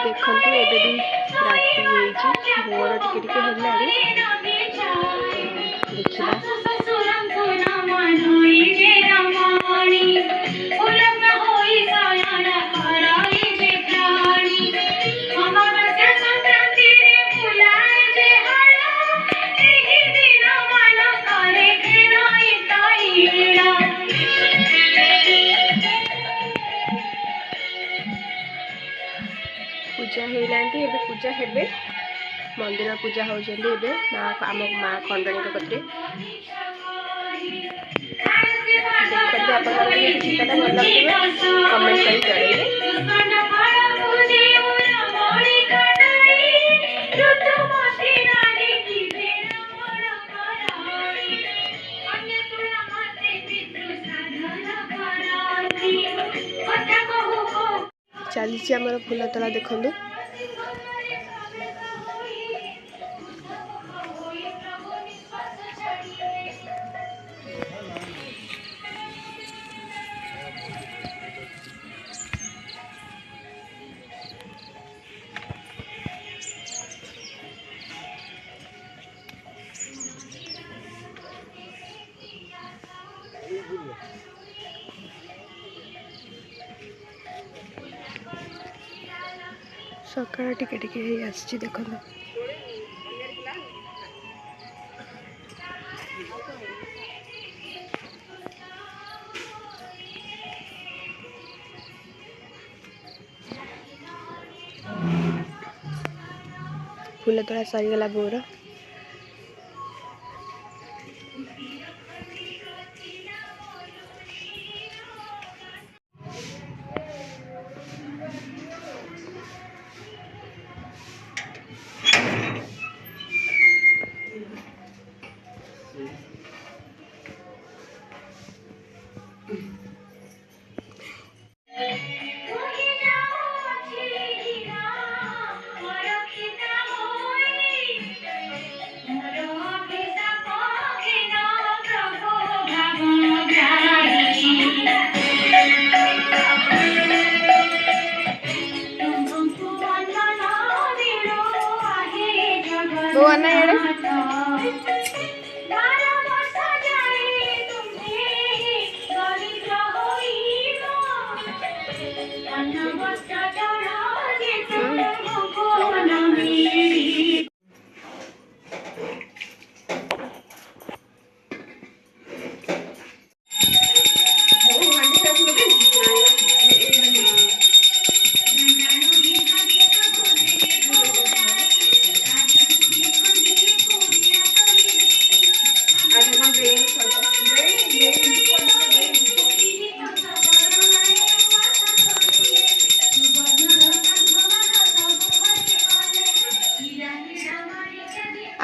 देखो एबे भी राति भोर टिके हेलाड़ी देखिए पूजा होना पूजा हेबे मंदिर पूजा होती आम माँ खंडणी कतरे देखते आप भल लगे कमेंट कर जड़े चली आमर फूल तला देखु सकाळ टिके टिके आसी देखो फूल तोड़ा सरीगला बोर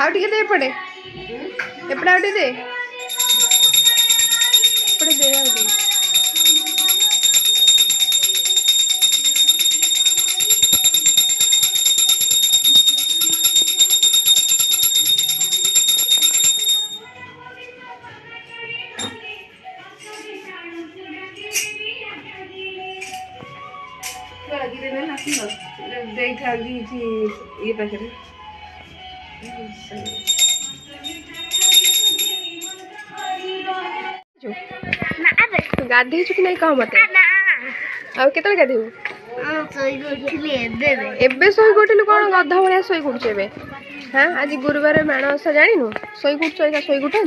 आउटे दे एपटे एपटे आउटे दे एपटे दे आउटे ये पाखे गाधे कि नहीं कह मत आते गाधे एबे शोई उठिलु कौन गधा भाया शोई उठुचे हाँ आज गुरुवार माणसा जानु शोई उठुच शोई उठे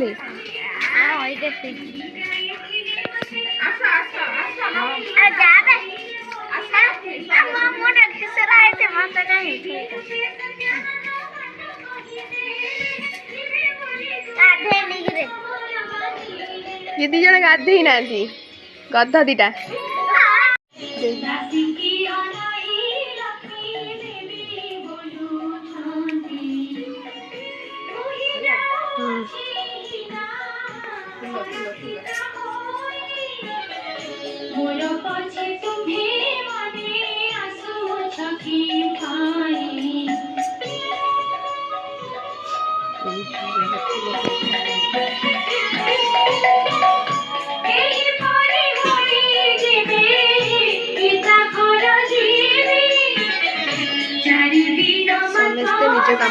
ये दी जन गाधे ना गधा दीटा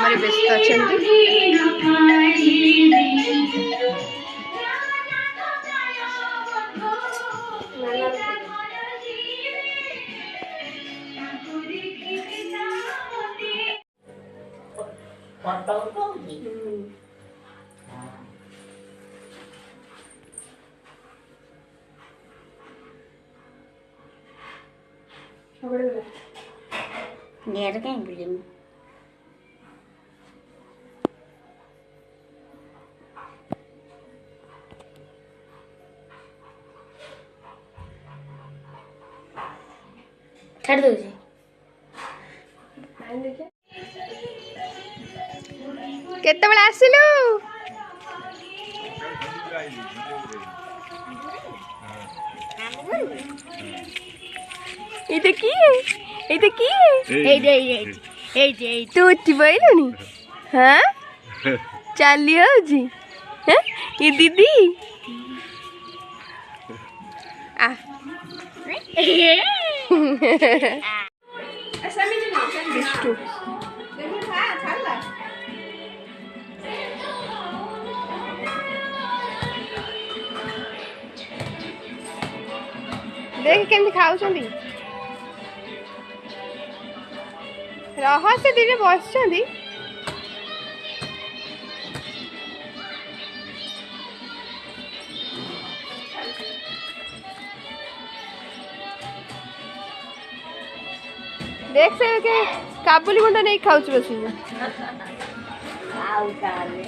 କାମରେ ବ୍ୟସ୍ତ ଅଛନ୍ତି। Nghe cái gì ଛାଡ଼ି ଦଉଛି। କେତେବେଳେ ଆସିଲୁ? ଏଇଟା କିଏ? ଏଇଟା କିଏ? ତୁ ଉଠି ପାଇଲୁଣି? ହଁ ଚାଲି ହଉଛି? ଏ ଦିଦି ଆ ବିଷ୍ଟୁ ଦେଖ କେମିତି ଖାଉଛନ୍ତି। ରହ ସେ ଦିଦି ବସିଛନ୍ତି। देख से के काबुली बुंदा नहीं खाऊच बसी ଆଉ ତାହେଲେ